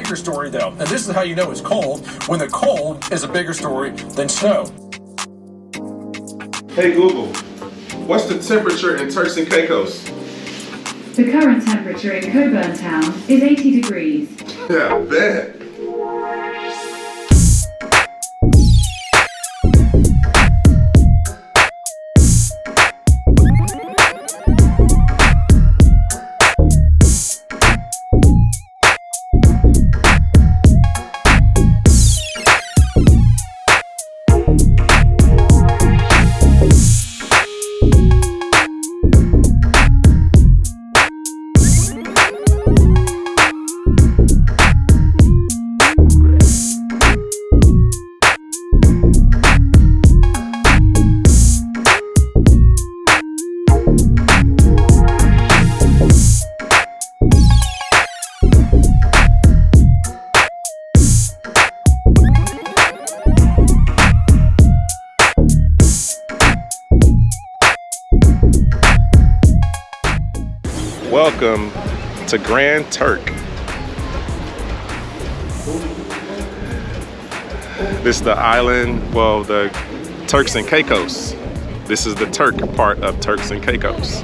bigger story, though. And this is how you know it's cold, when the cold is a bigger story than snow. Hey Google, what's the temperature in Turks and Caicos? The current temperature in Coburn Town is 80 degrees. Yeah, bad. Welcome to Grand Turk. This is the island, well, the Turks and Caicos. This is the Turk part of Turks and Caicos.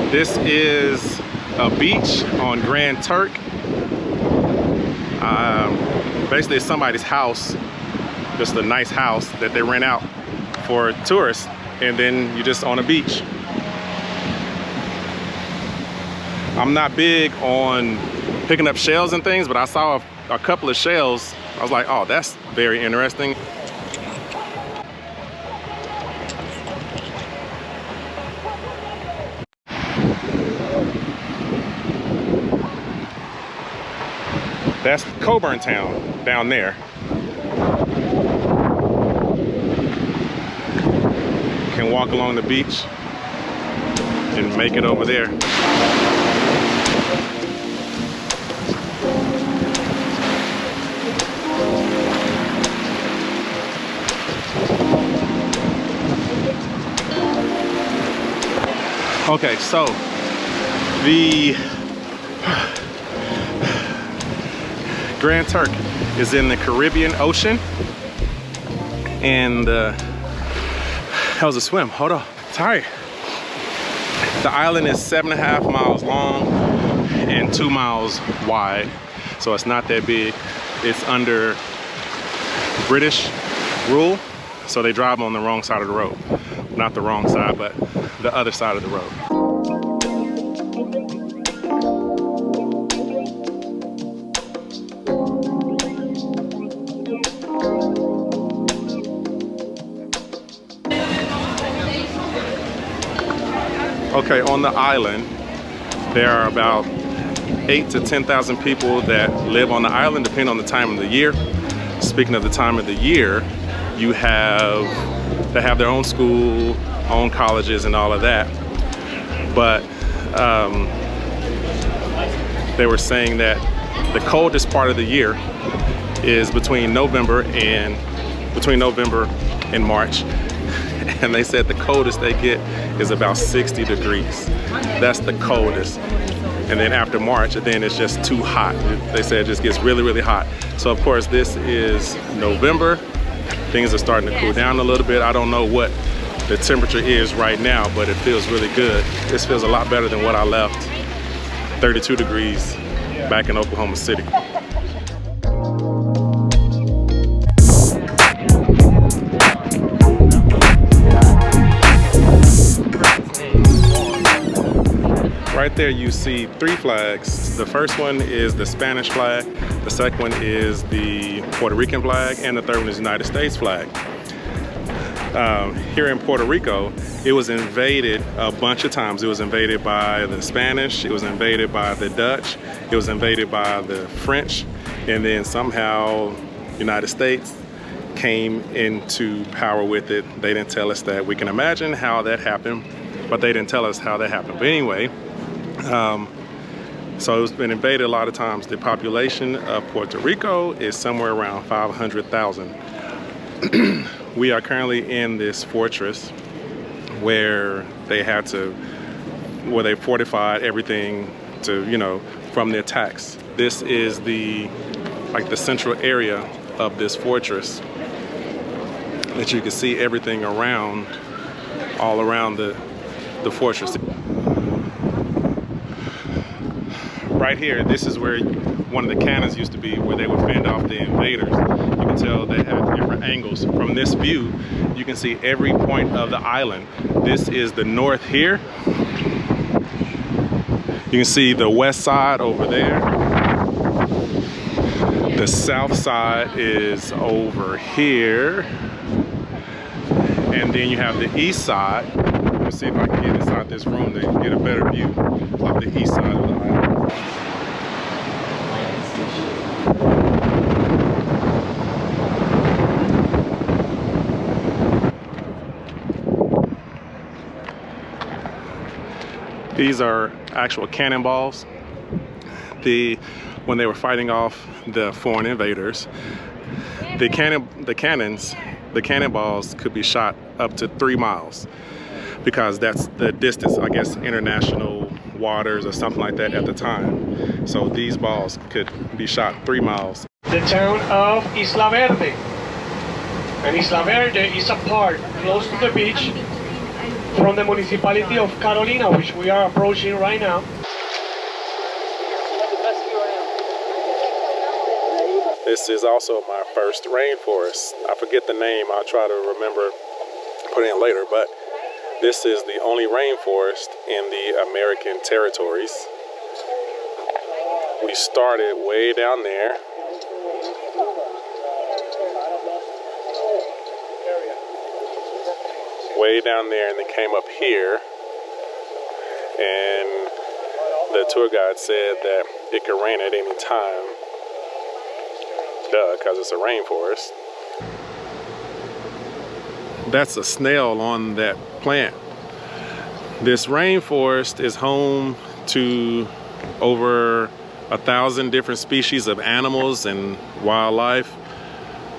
This is a beach on Grand Turk. Basically, it's somebody's house, just a nice house that they rent out for tourists, and then you're just on a beach. I'm not big on picking up shells and things, but I saw a couple of shells. I was like, oh, that's very interesting. That's Coburn Town down there. Can walk along the beach and make it over there. Okay, so the Grand Turk is in the Caribbean Ocean, and that was a swim. Hold on, tired. The island is 7.5 miles long and 2 miles wide, so it's not that big. It's under British rule, so they drive on the wrong side of the road. Not the wrong side, but the other side of the road. Okay, on the island, there are about 8,000 to 10,000 people that live on the island, depending on the time of the year. Speaking of the time of the year, they have their own school, own colleges, and all of that. But they were saying that the coldest part of the year is between November and March. And they said the coldest they get is about 60 degrees. That's the coldest. And then after March, then it's just too hot. They said it just gets really, really hot. So of course, this is November. Things are starting to cool down a little bit. I don't know what the temperature is right now, but it feels really good. This feels a lot better than what I left, 32 degrees back in Oklahoma City. right there you see 3 flags. The first one is the Spanish flag, the second one is the Puerto Rican flag, and the third one is the United States flag. Here in Puerto Rico, it was invaded a bunch of times. It was invaded by the Spanish, it was invaded by the Dutch, it was invaded by the French, and then somehow United States came into power with it. They didn't tell us that. We can imagine how that happened, but they didn't tell us how that happened. But anyway, so it's been invaded a lot of times. The population of Puerto Rico is somewhere around 500,000. We are currently in this fortress where they fortified everything to, you know, from the attacks. This is the central area of this fortress that you can see everything around, all around the fortress. Right here, this is where one of the cannons used to be, where they would fend off the invaders. You can tell they have different angles. From this view, you can see every point of the island. This is the north here. You can see the west side over there. The south side is over here. And then you have the east side. Let me see if I can get inside this room to get a better view of the east side of the island. These are actual cannonballs. When they were fighting off the foreign invaders, the cannonballs could be shot up to 3 miles, because that's the distance, I guess, international waters or something like that at the time. So these balls could be shot 3 miles. The town of Isla Verde. And Isla Verde is a part close to the beach from the municipality of Carolina, which we are approaching right now. This is also my first rainforest. I forget the name, I'll try to remember, put it in later, but this is the only rainforest in the American territories. We started way down there. Way down there, and then came up here, and the tour guide said that it could rain at any time. Duh, because it's a rainforest. That's a snail on that plant. This rainforest is home to over 1,000 different species of animals and wildlife,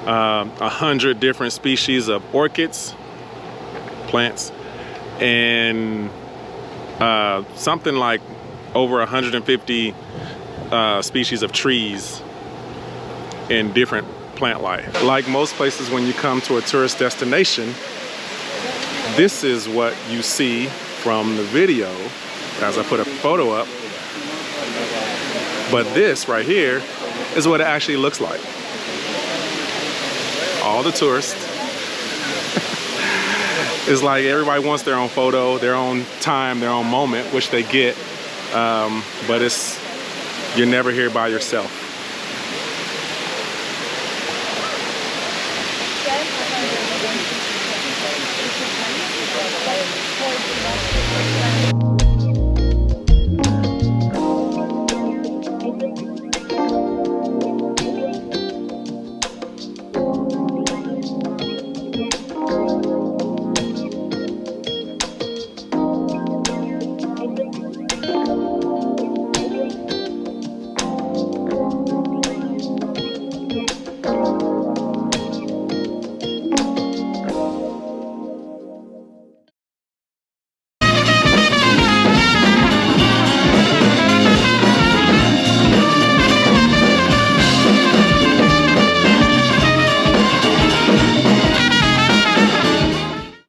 100 different species of orchids, plants, and something like over 150 species of trees in different plant life. Like most places, when you come to a tourist destination, this is what you see from the video as I put a photo up. But this right here is what it actually looks like. All the tourists. It's like everybody wants their own photo, their own time, their own moment, which they get. But you're never here by yourself.